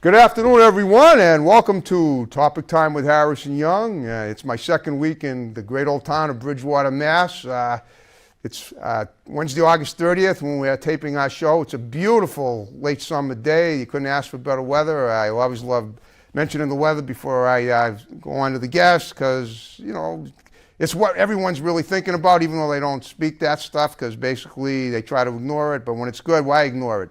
Good afternoon, everyone, and welcome to Topic Time with Harrison Young. It's my second week in the great old town of Bridgewater, Mass. It's Wednesday, August 30th when we are taping our show. It's a beautiful late summer day. You couldn't ask for better weather. I always love mentioning the weather before I go on to the guests because, you know, it's what everyone's really thinking about, even though they don't speak that stuff, because basically they try to ignore it. But when it's good, why ignore it?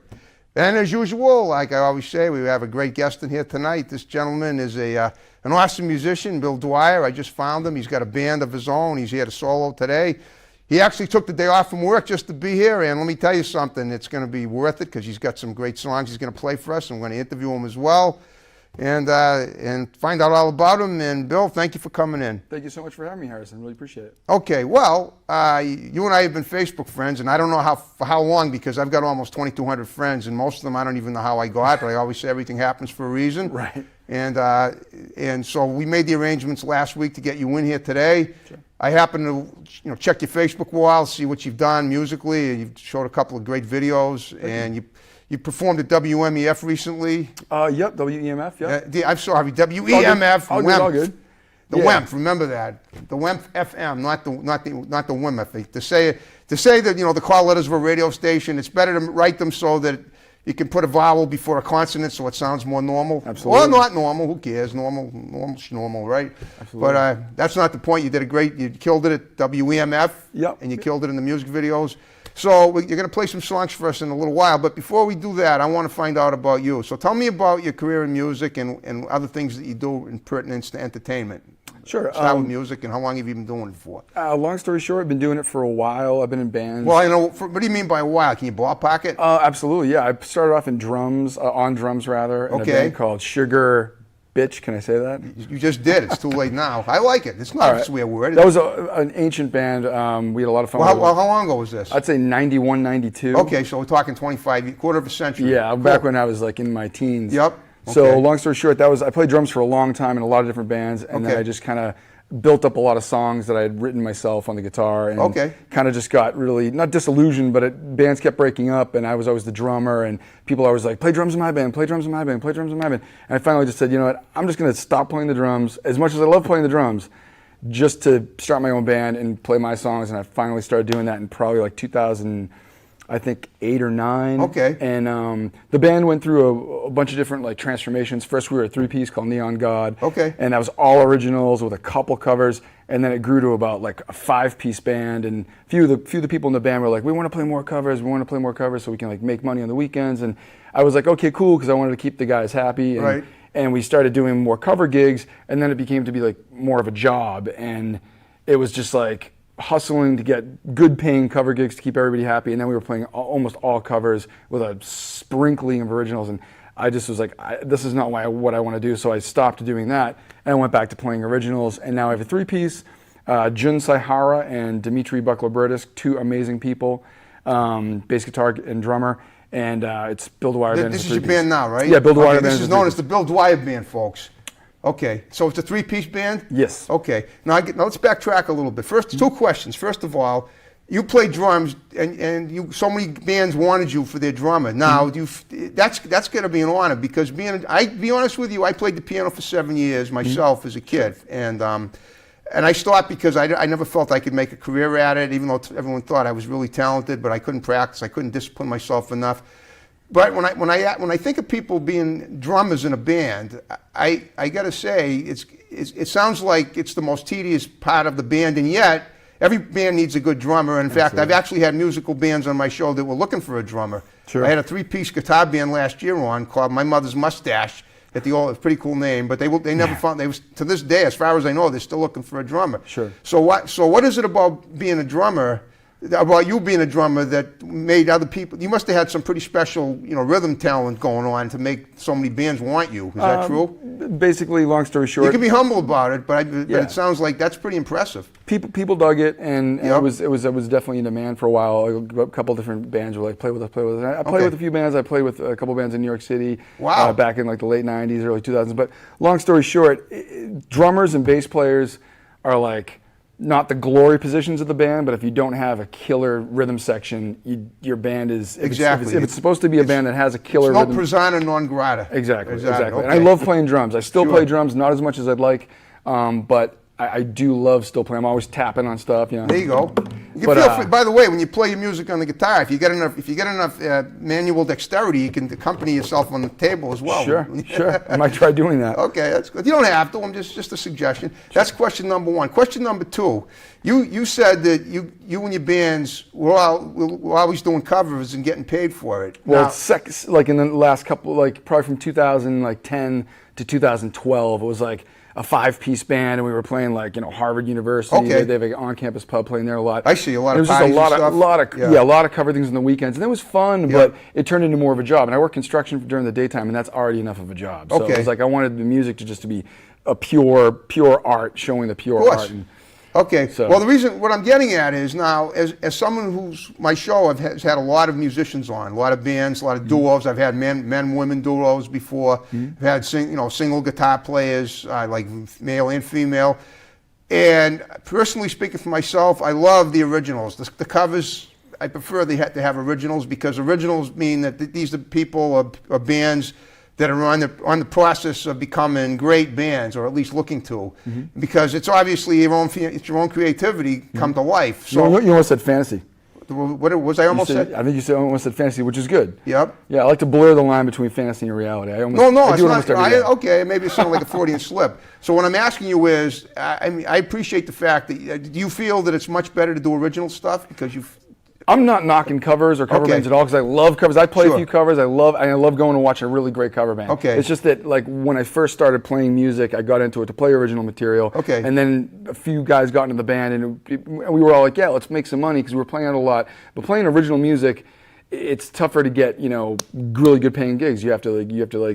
And as usual, like I always say, we have a great guest in here tonight. This gentleman is an awesome musician, Bill Dwyer. I just found him. He's got a band of his own. He's here to solo today. He actually took the day off from work just to be here, and let me tell you something, it's going to be worth it because he's got some great songs he's going to play for us, and we're going to interview him as well and find out all about him. And Bill, thank you for coming in. Thank you so much for having me, Harrison. Really appreciate it. Okay, well, you and I have been Facebook friends, and I don't know for how long, because I've got almost 2,200 friends, and most of them I don't even know how I got, but I always say everything happens for a reason. Right. And so we made the arrangements last week to get you in here today. Sure. I happened to check your Facebook wall, see what you've done musically. You've showed a couple of great videos, and you performed at WMEF recently. Yep, WEMF, yep. I'm sorry, WEMF. All good. The WEMF, remember that. The WEMF FM, not the WEMF. To say that, the call letters of a radio station, it's better to write them so that you can put a vowel before a consonant so it sounds more normal. Absolutely. Or not normal, who cares? Normal, right? Absolutely. But that's not the point. You killed it at WEMF. Yep. And you killed it in the music videos. So you're going to play some songs for us in a little while, but before we do that, I want to find out about you. So tell me about your career in music and other things that you do in pertinence to entertainment. Sure. Start with music, and how long have you been doing it for? Long story short, I've been doing it for a while. I've been in bands. Well, what do you mean by a while? Can you ballpark it? Absolutely, yeah. I started off in drums, on drums rather, in a band called Sugar Bitch. Can I say that? You just did. It's too late now. I like it. It's not a swear word. That was an ancient band. We had a lot of fun. Well, how long ago was this? I'd say 91, 92. Okay, so we're talking quarter of a century. Yeah, cool. Back when I was like in my teens. Yep. Okay. So long story short, I played drums for a long time in a lot of different bands, and then I just kind of built up a lot of songs that I had written myself on the guitar, and kind of just got really, not disillusioned, but bands kept breaking up, and I was always the drummer, and people always like, play drums in my band, play drums in my band, play drums in my band. And I finally just said, you know what, I'm just going to stop playing the drums, as much as I love playing the drums, just to start my own band and play my songs. And I finally started doing that in probably like 2000, I think 8 or 9. Okay. And the band went through a bunch of different like transformations. First we were a 3-piece called Neon God. Okay. And that was all originals with a couple covers. And then it grew to about like a 5-piece band. And a few of the people in the band were like, we want to play more covers. So we can like make money on the weekends. And I was like, okay, cool, because I wanted to keep the guys happy. And, right. And we started doing more cover gigs. And then it became to be like more of a job. And it was just like hustling to get good paying cover gigs to keep everybody happy, and then we were playing almost all covers with a sprinkling of originals, and I just was like, this is not what I want to do, so I stopped doing that, and I went back to playing originals, and now I have a 3-piece, Jun Saihara and Dimitri Buckler-Burtis, 2 amazing people, bass guitar and drummer, and it's Bill Dwyer Band. This is your band now, right? Yeah, Bill Dwyer Band. This is known as the Bill Dwyer Band, folks. Okay, so it's a 3-piece band? Yes. Okay, now let's backtrack a little bit. First, 2 questions. First of all, you play drums, and so many bands wanted you for their drummer. Now, that's going to be an honor, because I be honest with you, I played the piano for 7 years myself as a kid, and I stopped because I never felt I could make a career at it, even though everyone thought I was really talented, but I couldn't practice, I couldn't discipline myself enough. But when I think of people being drummers in a band, I got to say it sounds like it's the most tedious part of the band, and yet every band needs a good drummer. And in fact, I've actually had musical bands on my show that were looking for a drummer. Sure. I had a 3-piece guitar band last year on called My Mother's Mustache. It's a pretty cool name, but they never found. To this day, as far as I know, they're still looking for a drummer. Sure. So what is it about being a drummer? About you being a drummer that made other people, you must have had some pretty special, rhythm talent going on to make so many bands want you. Is that true? Basically, long story short, you can be humble about it, but it sounds like that's pretty impressive. People dug it, and it was definitely in demand for a while. A couple different bands were like, play with us. I played with a few bands. I played with a couple bands in New York City. Wow. Back in like the late '90s, early 2000s. But long story short, drummers and bass players are like not the glory positions of the band, but if you don't have a killer rhythm section, your band is Exactly. If it's supposed to be a band that has a killer No rhythm, persona non grata. exactly. Okay. And I love playing drums. I still Sure. play drums, not as much as I'd like, but I do love still playing. I'm always tapping on stuff. There you go. You But, can feel free, by the way, when you play your music on the guitar, if you get enough manual dexterity, you can accompany yourself on the table as well. Sure. I might try doing that. Okay, that's good. You don't have to. I'm just a suggestion. That's question number one. Question number two. You said that you and your bands were always doing covers and getting paid for it. Well, Now, like in the last couple, like probably from 2010 to 2012, it was like a 5-piece band, and we were playing like Harvard University. Okay. They have an on-campus pub playing there a lot. I see a lot And of it was parties just and stuff. a lot of cover things on the weekends, and it was fun, but it turned into more of a job. And I work construction during the daytime, and that's already enough of a job. So Okay. it was like I wanted the music to just to be a pure art, showing the pure Of course. art. And, Okay. So- Well, the reason, what I'm getting at is now, as someone who's, my show has had a lot of musicians on, a lot of bands, a lot of duos. I've had men, women duos before. I've had single guitar players, like male and female. And personally speaking for myself, I love the originals. The covers, I prefer they have to have originals, because originals mean that these are people or bands that are on the process of becoming great bands, or at least looking to, because it's obviously your own creativity come to life. you So almost said fantasy. what was I almost said? I think you almost said fantasy, which is good. Yep. Yeah, I like to blur the line between fantasy and reality. I No, do it's it not. almost every day. Okay, maybe it sounded like a Freudian slip. So what I'm asking you is, I mean, I appreciate the fact that do you feel that it's much better to do original stuff because you? I'm not knocking covers or cover Okay. bands at all, because I love covers. I play Sure. a few covers. I love going and watching a really great cover band. Okay. It's just that, like, when I first started playing music, I got into it to play original material. Okay. And then a few guys got into the band, and we were all like, yeah, let's make some money, because we were playing out a lot. But playing original music, it's tougher to get really good paying gigs. You have to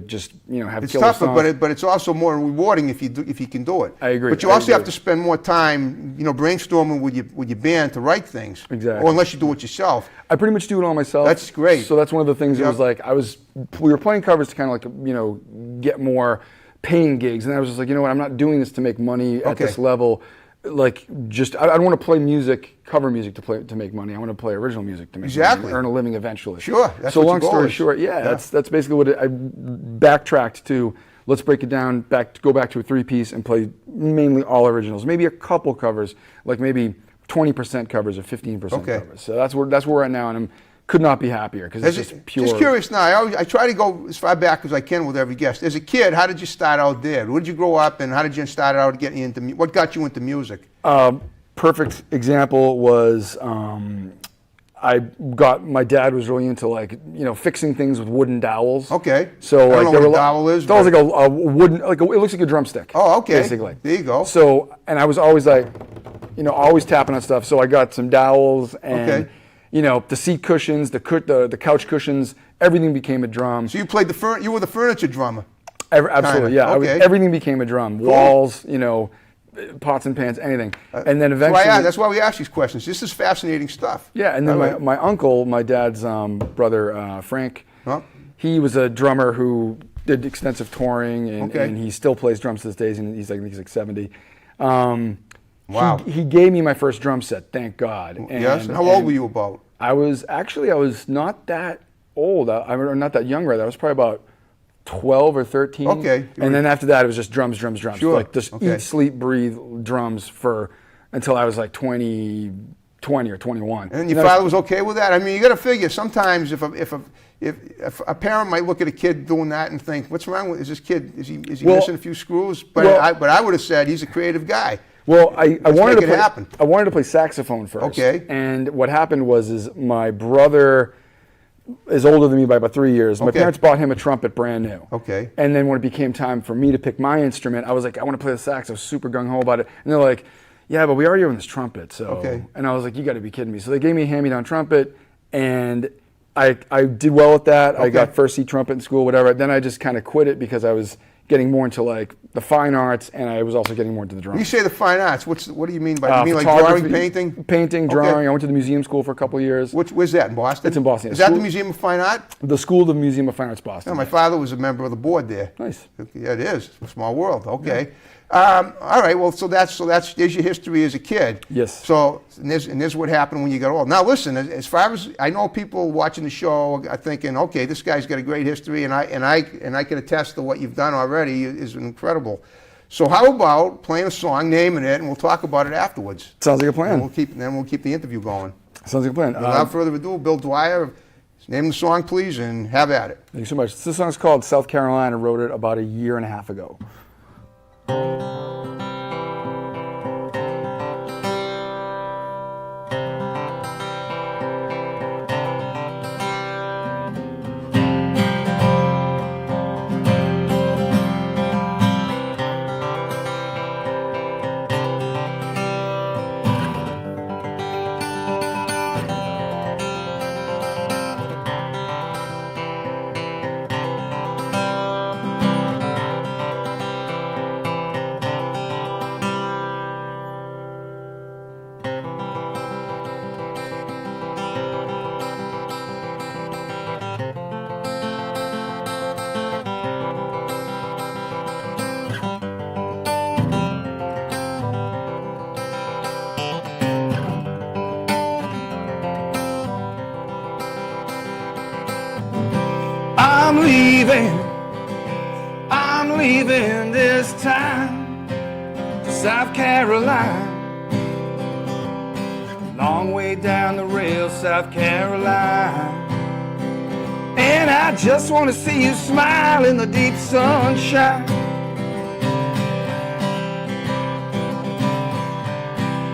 just have It's killer tougher, songs. but it's also more rewarding if you can do it. I agree. But you I also have agree. to spend more time, brainstorming with your band to write things. Exactly. Or unless you do it yourself. I pretty much do it all myself. That's great. So that's one of the things. It Yep. was like we were playing covers to kind of like get more paying gigs, and I was just like, you know what, I'm not doing this to make money at Okay. this level. Like, I don't want to play cover music to make money. I want to play original music to make Exactly. money, earn a living eventually. Sure, that's so what your long goal story is. short, Yeah. that's basically what I backtracked to. Let's break it down. Go back to a 3-piece and play mainly all originals. Maybe a couple covers, like maybe 20% covers or 15% Okay. covers. So that's where we're at now, and could not be happier, because it's just pure. Just curious now. I try to go as far back as I can with every guest. As a kid, how did you start out there? Where did you grow up, and how did you start out getting into what got you into music? Perfect example was my dad was really into fixing things with wooden dowels. Okay. So I don't know there what a were dowel is, Dowel's but- like a wooden, it looks like a drumstick. Oh, okay. Basically. There you go. So, and I was always always tapping on stuff. So I got some dowels and Okay. the seat cushions, the couch cushions. Everything became a drum. So you played you were the furniture drummer. Absolutely, Kinda. yeah. Okay. Everything became a drum. Walls, pots and pans, anything. And then eventually, That's why we ask these questions. This is fascinating stuff. yeah. And then All right. my uncle, my dad's brother, Frank, Huh? he was a drummer who did extensive touring, Okay. and he still plays drums to this day. And he's like 70. Wow. He gave me my first drum set, thank God. Yes. And how old were you about? I was not that old. I'm not that young, rather. I was probably about 12 or 13. Okay. And then after that, it was just drums. Sure. Like just Okay. eat, sleep, breathe drums until I was like 20 or 21. And your father was okay with that? I mean, you got to figure sometimes if a parent might look at a kid doing that and think, "What's wrong with is this kid? Is he Well- missing a few screws?" But well- I would have said he's a creative guy. Well, I wanted make to it play. happen. I wanted to play saxophone first. Okay. And what happened was my brother is older than me by about 3 years. My Okay. parents bought him a trumpet brand new. Okay. And then when it became time for me to pick my instrument, I was like, I want to play the sax. I was super gung ho about it. And they're like, yeah, but we already own this trumpet. So. Okay. And I was like, you got to be kidding me. So they gave me a hand-me-down trumpet, and I did well with that. I Okay. got first seat trumpet in school, whatever. Then I just kind of quit it because I was getting more into like the fine arts, and I was also getting more into the drums. When you say the fine arts, what do you mean by that? You mean like Photography, drawing, painting? Painting, Okay. drawing. I went to the museum school for a couple of years. Where's that, in Boston? It's in Boston, yeah. Is that the School- Museum of Fine Art? The School of the Museum of Fine Arts, Boston. No, my father was a member of the board there. Nice. Yeah, it is. It's a small world. Okay. All right. Well, there's your history as a kid. Yes. So and there's what happened when you got old. Now listen, as far as I know, people watching the show are thinking, okay, this guy's got a great history, and I can attest to what you've done already is incredible. So how about playing a song, naming it, and we'll talk about it afterwards. Sounds like a plan. And we'll keep the interview going. Sounds like a plan. Without further ado, Bill Dwyer, name the song, please, and have at it. Thank you so much. This song's called South Carolina. Wrote it about 1.5 years ago. I'm leaving this time to South Carolina. Long way down the rail, South Carolina. And I just want to see you smile in the deep sunshine.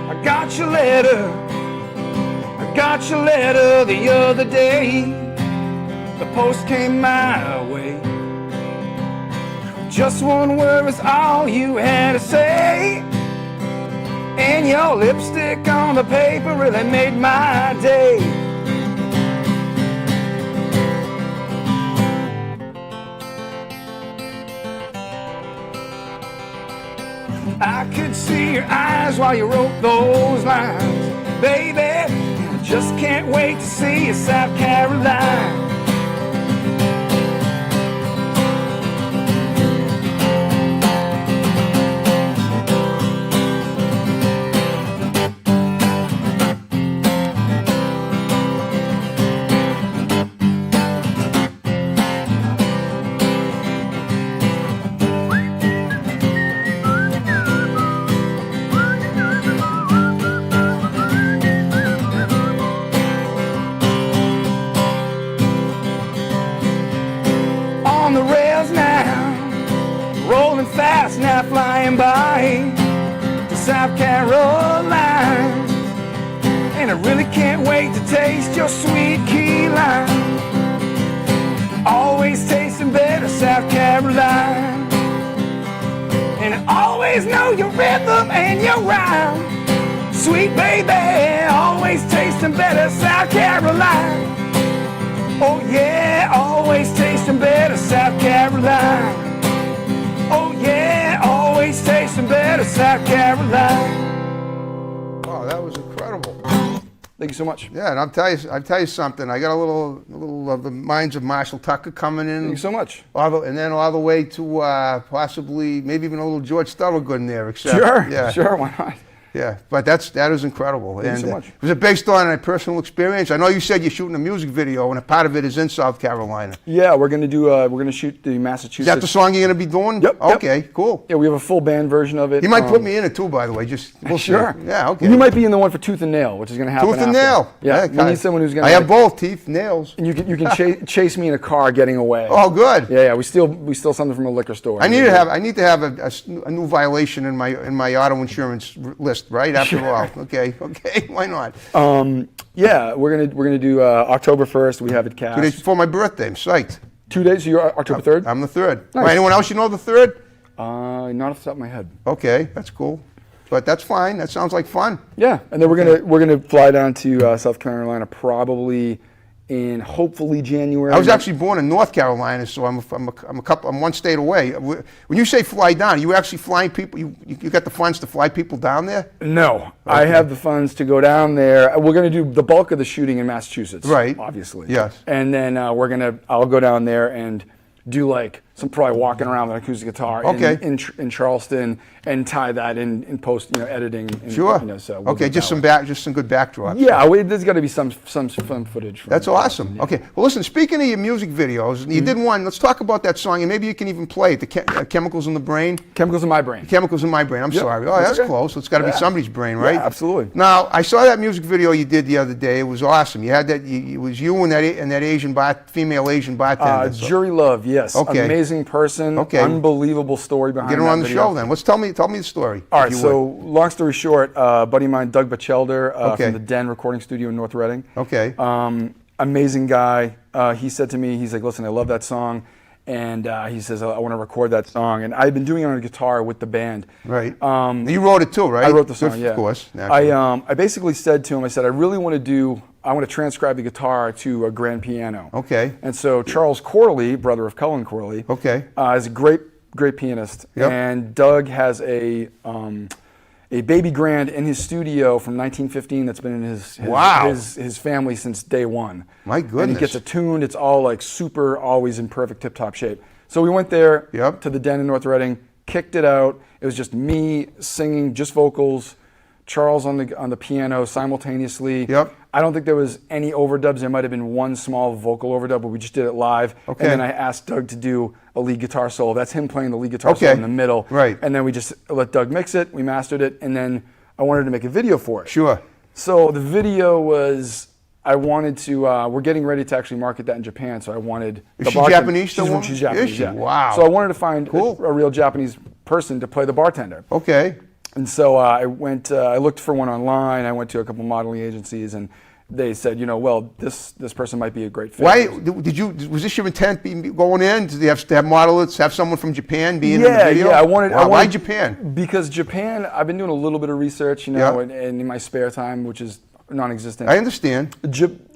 I got your letter the other day. The post came my way. Just one word was all you had to say. And your lipstick on the paper really made my day. I could see your eyes while you wrote those lines. Baby, I just can't wait to see you, South Carolina. On the rails now, rolling fast now, flying by to South Carolina. And I really can't wait to taste your sweet key lime. Always tasting better, South Carolina. And I always know your rhythm and your rhyme. Sweet baby, always tasting better, South Carolina. Oh yeah, always tasting better, South Carolina. Oh yeah, always tasting better, South Carolina. Oh, that was incredible. Thank you so much. Yeah, and I'll tell you something. I got a little of the minds of Marshall Tucker coming in. Thank you so much. And then all the way to possibly maybe even a little George Thorogood in there. Except, Sure, yeah. sure, why not? Yeah, but that is incredible. Thank you so much. Was it based on a personal experience? I know you said you're shooting a music video, and a part of it is in South Carolina. Yeah, we're gonna shoot the Massachusetts. Is that the song you're gonna be doing? Yep. Okay, cool. Yeah, we have a full band version of it. You might put me in it too, by the way. We'll see. Sure. Yeah. Okay. You might be in the one for Tooth and Nail, which is gonna happen. Tooth and after. nail. Yeah. Okay. We need someone who's gonna. I have both teeth, nails. And you can chase me in a car getting away. Oh, good. Yeah. We steal something from a liquor store. I need to have a new violation in my auto insurance list, right? After all. Okay. Why not? Yeah, we're gonna do October 1st. We have it cast. 2 days before my birthday. I'm psyched. 2 days. So you're October 3rd. I'm the 3rd. Nice. Anyone else you know the 3rd? Not off the top of my head. Okay, that's cool. But that's fine. That sounds like fun. Yeah, and then we're gonna fly down to South Carolina probably in hopefully January. I was actually born in North Carolina, so I'm one state away. When you say fly down, are you actually flying people? You got the funds to fly people down there? No, Okay. I have the funds to go down there. We're going to do the bulk of the shooting in Massachusetts, Right. Obviously. Yes. And then I'll go down there and do like some probably walking around with an acoustic guitar in Charleston and tie that in post, editing. And, Sure. So we'll just some good backdrops. Yeah, there's got to be some fun footage. That's awesome. Yeah. Okay. Well, listen. Speaking of your music videos, you did one. Let's talk about that song, and maybe you can even play it. The Chemicals in the Brain. Chemicals in My Brain. Chemicals in My Brain. I'm sorry. Oh, that's close. It's got to be somebody's brain, right? Yeah, absolutely. Now, I saw that music video you did the other day. It was awesome. You had that. It was you and that female Asian bartender. Jury Love. Yes. Okay. Amazing person. Okay. Unbelievable story behind. Get her on the show then. Tell me the story. All right. So, long story short, a buddy of mine, Doug Batchelder, from the Den Recording Studio in North Reading. Okay. Amazing guy. He said to me, he's like, listen, I love that song. And he says, I want to record that song. And I've been doing it on a guitar with the band. Right. You wrote it too, right? I wrote the song, yeah. Of course. I basically said to him, I said, I want to transcribe the guitar to a grand piano. Okay. And so Charles Corley, brother of Cullen Corley, is a great pianist. Yep. And Doug has a baby grand in his studio from 1915 that's been in his family since day one. My goodness. And he gets it tuned. It's all like super, always in perfect tip-top shape. So we went there to the Den in North Reading, kicked it out. It was just me singing, just vocals, Charles on the piano simultaneously. Yep. I don't think there was any overdubs. There might have been one small vocal overdub, but we just did it live. Okay. And then I asked Doug to do a lead guitar solo. That's him playing the lead guitar solo in the middle. Right. And then we just let Doug mix it. We mastered it, and then I wanted to make a video for it. Sure. So the video was, I wanted to. We're getting ready to actually market that in Japan. So I wanted. Is she Japanese? She's Japanese. Is she? Yeah. Wow. So I wanted to find a real Japanese person to play the bartender. Okay. And so I went. I looked for one online. I went to a couple modeling agencies, and they said, this person might be a great fit. Why was this your intent going in? Did you have to have models, have someone from Japan be in the video? Yeah, I wanted. Why Japan? Because Japan, I've been doing a little bit of research, and in my spare time, which is non-existent. I understand.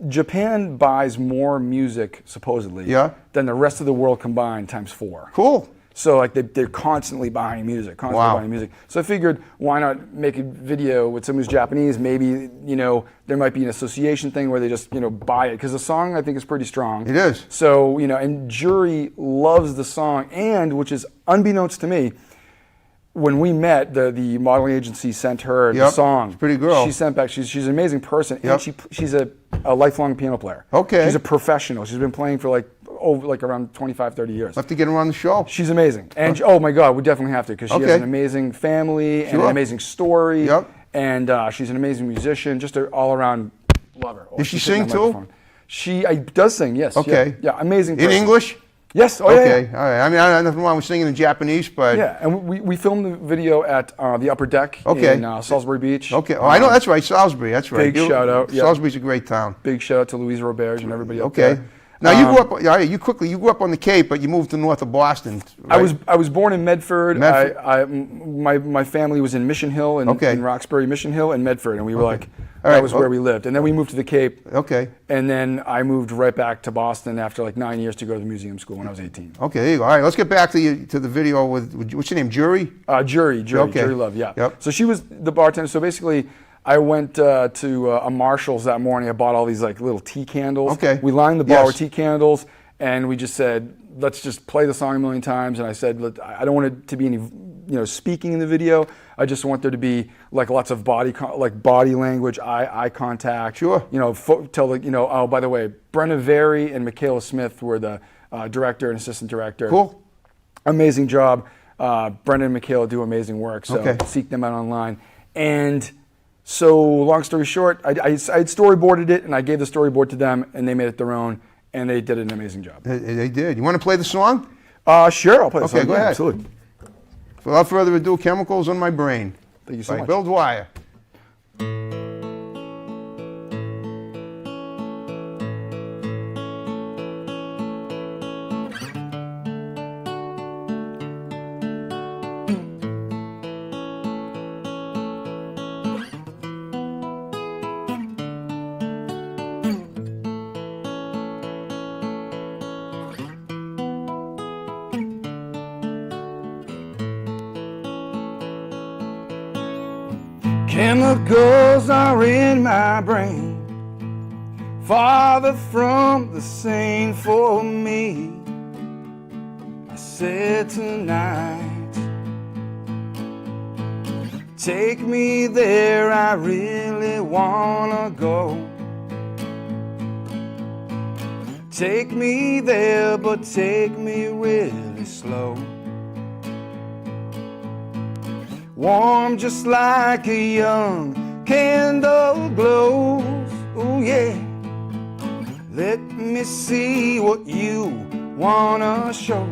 Japan buys more music supposedly than the rest of the world combined times 4. Cool. So like they're constantly buying music, So I figured, why not make a video with someone who's Japanese? Maybe there might be an association thing where they just buy it, because the song I think is pretty strong. It is. So and Jury loves the song, and which is unbeknownst to me, when we met, the modeling agency sent her the song. She's a pretty girl. She sent back. She's an amazing person, and she's a lifelong piano player. Okay. She's a professional. She's been playing for around 25, 30 years. I'll have to get her on the show. She's amazing. And oh my God, we definitely have to, because she has an amazing family and an amazing story. Yep. And she's an amazing musician, just an all-around lover. Does she sing too? She does sing, yes. Okay. Yeah, amazing person. In English? Yes. Oh, okay. Yeah. All right. I mean, I don't know if I was singing in Japanese, but yeah. And we filmed the video at the Upper Deck in Salisbury Beach. Okay. Oh, I know. That's right. Salisbury. That's right. Big shout out. Salisbury's a great town. Big shout out to Louise Roberge and everybody up there. Now you grew up on the Cape, but you moved to north of Boston. Right? I was born in Medford. My family was in Mission Hill in Roxbury, Mission Hill, and Medford, and we were that was where we lived. And then we moved to the Cape. Okay. And then I moved right back to Boston after 9 years to go to the museum school when I was 18. Okay, there you go. All right, let's get back to the video with what's your name, Jury? Jury Love. Yeah. Yep. So she was the bartender. So basically, I went to a Marshall's that morning. I bought all these little tea candles. Okay. We lined the bar with tea candles, and we just said, let's just play the song a million times. And I said, I don't want it to be any, speaking in the video. I just want there to be lots of body language, eye contact. Sure. Oh, by the way, Brenna Very and Michaela Smith were the director and assistant director. Cool. Amazing job. Brenna and Michaela do amazing work. So seek them out online. And so, long story short, I had storyboarded it, and I gave the storyboard to them, and they made it their own, and they did an amazing job. They did. You want to play the song? Sure, I'll play the song. Okay, go ahead. Absolutely. Without further ado, Chemicals in My Brain. Thank you so much. Bill Dwyer. Chemicals are in my brain, farther from the same for me. I said tonight, take me there, I really wanna go. Take me there, but take me really slow. Warm just like a young candle glows. Oh yeah. Let me see what you wanna show.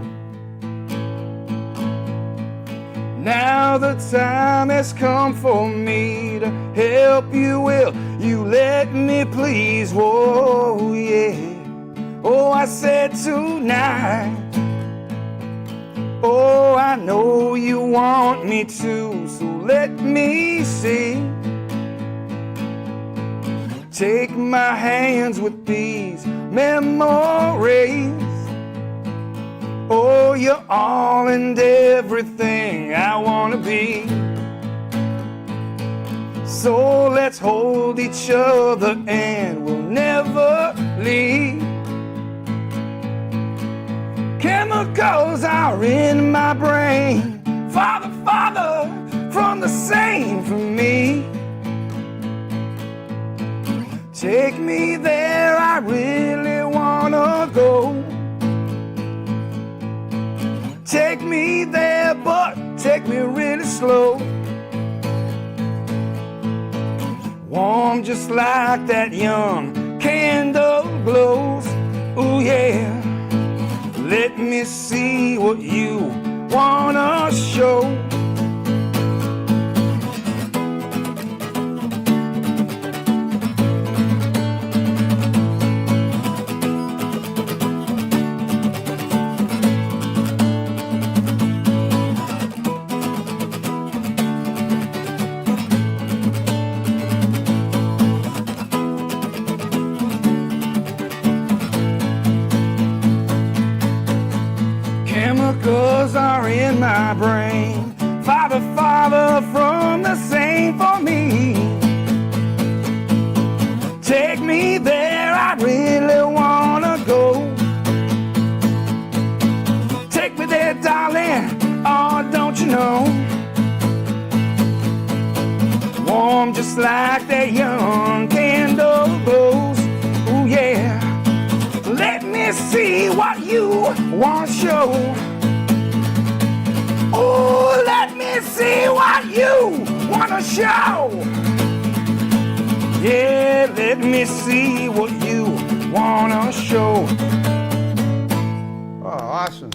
Now the time has come for me to help you. Will you let me please? Whoa, yeah. Oh, I said tonight. Oh, I know you want me to, so let me see. Take my hands with these memories. Oh, you're all and everything I wanna be. So let's hold each other and we'll never leave. Chemicals are in my brain, farther, farther from the same for me. Take me there, I really wanna go. Take me there, but take me really slow. Warm just like that young candle glows. Ooh yeah. Let me see what you wanna show. Chemicals are in my brain, farther, farther from the same for me. Take me there, I really wanna go. Take me there, darling, oh, don't you know? Warm just like that young candle glows. Ooh yeah. Let me see what you want to show. Oh, let me see what you want to show. Yeah, let me see what you want to show. Oh, awesome.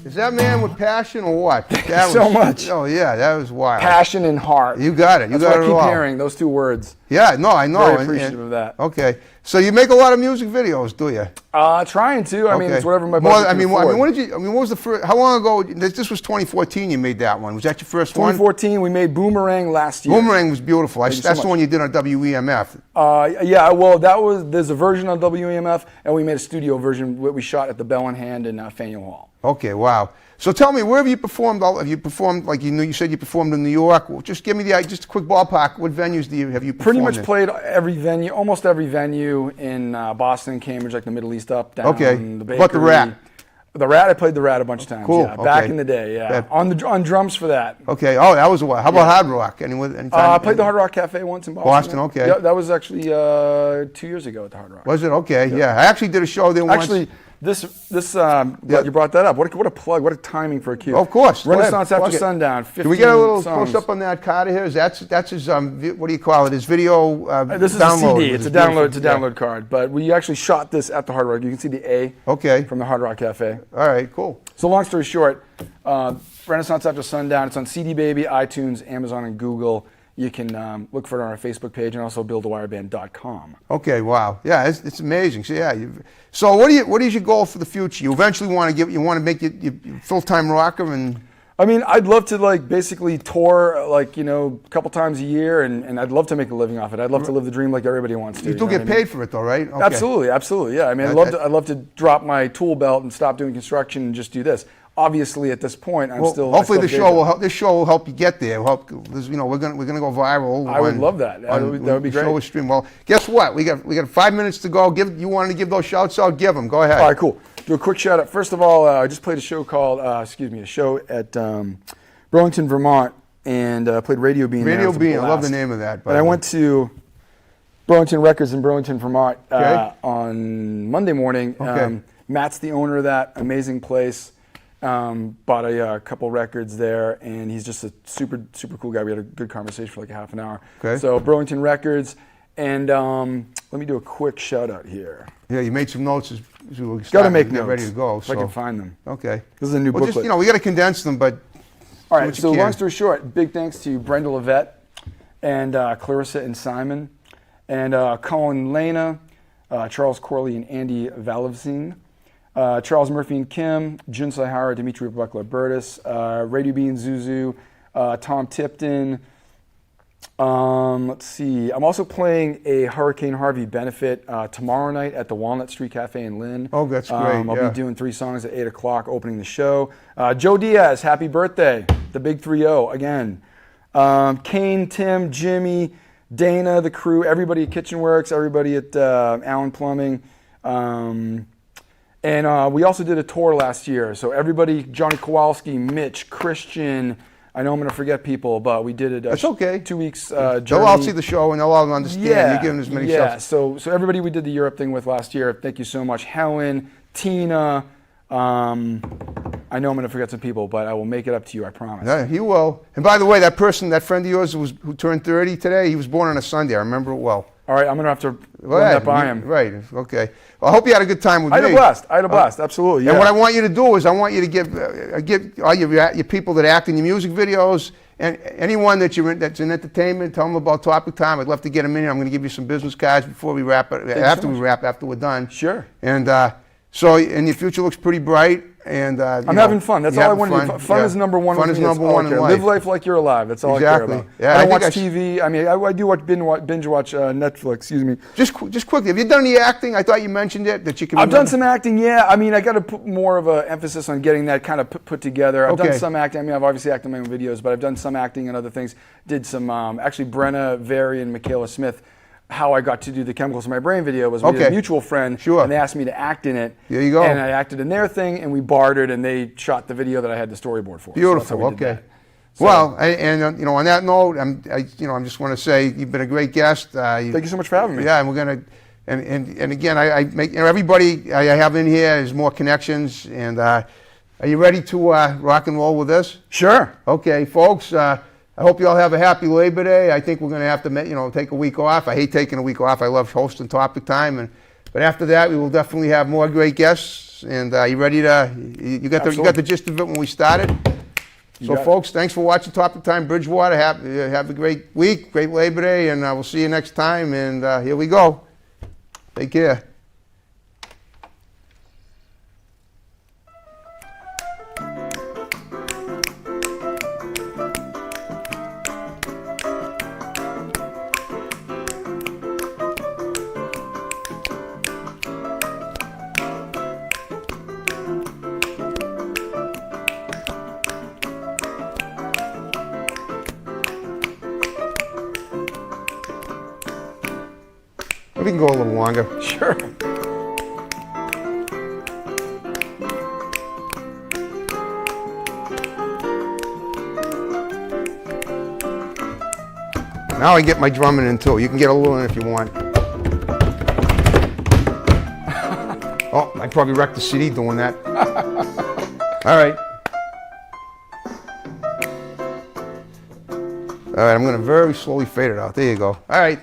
Is that man with passion or what? That So much. Oh, yeah, that was wild. Passion and heart. You got it. You That's got what it I keep all. hearing, those two words. Yeah, no, I know. Very appreciative of that. Okay. So you make a lot of music videos, do you? Trying to. I mean, Okay. it's whatever my More- budget I can mean, afford. what did you? I mean, what was the first? How long ago? This was 2014. You made that one. Was that your first one? 2014, we made Boomerang last year. Boomerang was beautiful. you so That's the much. one you did on WEMF. Yeah, well, there's a version on WEMF, and we made a studio version that we shot at the Bell in Hand in Faneuil Hall. Okay, wow. So tell me, where have you performed? Have you performed, like you said you performed in New York? Well, just give me just a quick ballpark. What venues have you performed Pretty much in? played every venue, almost every venue in Boston, Cambridge, like the Middle East, up, down, Okay. the Bakery. But the Rat? The Rat, I played the Rat a bunch of times. Cool, Yeah, back okay. in the day, yeah. That- On drums for that. Okay. Oh, that was a while. How about Hard Rock? Anytime? I played the Hard Rock Cafe once in Boston. Boston, okay. Yeah, that was actually 2 years ago at the Hard Rock. Was it? Okay. Yeah. I actually did a show there once. Actually, glad you brought that up. What a plug! What a timing for a cue. Of course. Go ahead, Renaissance plug After it. Sundown. 15 Can we get a little songs. close up on that card of his? That's his what do you call it? His video This is download. a CD. It's a download. It's a download card. But we actually shot this at the Hard Rock. You can see the A Okay. from the Hard Rock Cafe. All right. Cool. So long story short, Renaissance After Sundown. It's on CD Baby, iTunes, Amazon, and Google. You can look for it on our Facebook page and also BillDwyerband.com. Okay. Wow. Yeah. It's amazing. So yeah. So what is your goal for the future? You eventually want to make it full-time rocker and. I mean, I'd love to basically tour a couple times a year, and I'd love to make a living off it. I'd love to live the dream like everybody wants to. You still know get what I mean? paid for it though, right? Okay. Absolutely. Yeah. I mean, I'd love to drop my tool belt and stop doing construction and just do this. Obviously, at this point, I'm Well, still. hopefully I this still show day will job. help. This show will help you get there. We're gonna go viral. I would love that. That would be the show great. is streamed. Well, guess what? We got 5 minutes to go. You wanted to give those shouts out? Give them. Go ahead. All right, cool. do a quick shout out. First of all, I just played a show called, a show at Burlington, Vermont, and played Radio Bean. Radio Bean, I love the name of that. But I went to Burlington Records in Burlington, Vermont on Monday morning. Okay. Matt's the owner of that amazing place. Bought a couple records there, and he's just a super, super cool guy. We had a good conversation for like a half an hour. Okay. So Burlington Records, and let me do a quick shout out here. Yeah, you made some notes as we were Got to make get notes. ready to go. If I can find them. Okay. This is a new booklet. Just, we got to condense them, but all right. So long story short, big thanks to Brenda Levette and Clarissa and Simon, and Colin Lena, Charles Corley and Andy Valavzine, Charles Murphy and Kim, Jun Saihara, Dimitri Buckler-Burtis, Radio Bean Zuzu, Tom Tipton. Let's see. I'm also playing a Hurricane Harvey benefit tomorrow night at the Walnut Street Cafe in Lynn. Oh, that's great. I'll be doing 3 songs at 8 o'clock, opening the show. Joe Diaz, happy birthday. The big 3-0 again. Kane, Tim, Jimmy, Dana, the crew, everybody at Kitchen Works, everybody at Allen Plumbing. And we also did a tour last year. So everybody, Johnny Kowalski, Mitch, Christian, I know I'm going to forget people, but we did it. That's okay. 2 weeks. They'll all see the show and they'll all understand. You're giving as many Yeah. stuff. So everybody we did the Europe thing with last year, thank you so much. Helen, Tina. I know I'm going to forget some people, but I will make it up to you. I promise. Yeah, he will. And by the way, that person, that friend of yours who turned 30 today, he was born on a Sunday. I remember it well. All right, I'm going to have to run that by him. Right, okay. Well, I hope you had a good time with me. I had a blast, absolutely. Yeah. And what I want you to do is I want you to give all your people that act in your music videos and anyone that's in entertainment, tell them about Topic Time. I'd love to get them in here. I'm going to give you some business cards before we wrap it, after we're done. Sure. And and your future looks pretty bright. And I'm having fun. That's all I want to do. Fun is number one. Fun is number one in life. Live life like you're alive. That's all I care about. Yeah, I don't watch TV. I mean, I do binge watch Netflix. Excuse me. Just quickly, have you done any acting? I thought you mentioned it that you can. I've done some acting. Yeah. I mean, I got to put more of an emphasis on getting that kind of put together. I've done some acting. I mean, I've obviously acted in my own videos, but I've done some acting and other things. Did some actually Brenna Very and Michaela Smith. How I got to do the Chemicals in My Brain video was we had a mutual friend, and they asked me to act in it. There you go. And I acted in their thing, and we bartered, and they shot the video that I had the storyboard for. Beautiful. So okay. Well, on that note, I just want to say you've been a great guest. Thank you so much for having me. Yeah, and we're gonna, and again, I make everybody I have in here is more connections. And are you ready to rock and roll with this? Sure. Okay, folks. I hope you all have a happy Labor Day. I think we're going to have to, take a week off. I hate taking a week off. I love hosting Topic Time, but after that, we will definitely have more great guests. And you ready to? You got the gist of it when we started. So, folks, thanks for watching Topic Time Bridgewater. Have a great week, great Labor Day, and we'll see you next time. And here we go. Take care. We can go a little longer. Sure. Now I get my drumming in too. You can get a little in if you want. Oh, I probably wrecked the CD doing that. All right. All right, I'm going to very slowly fade it out. There you go. All right.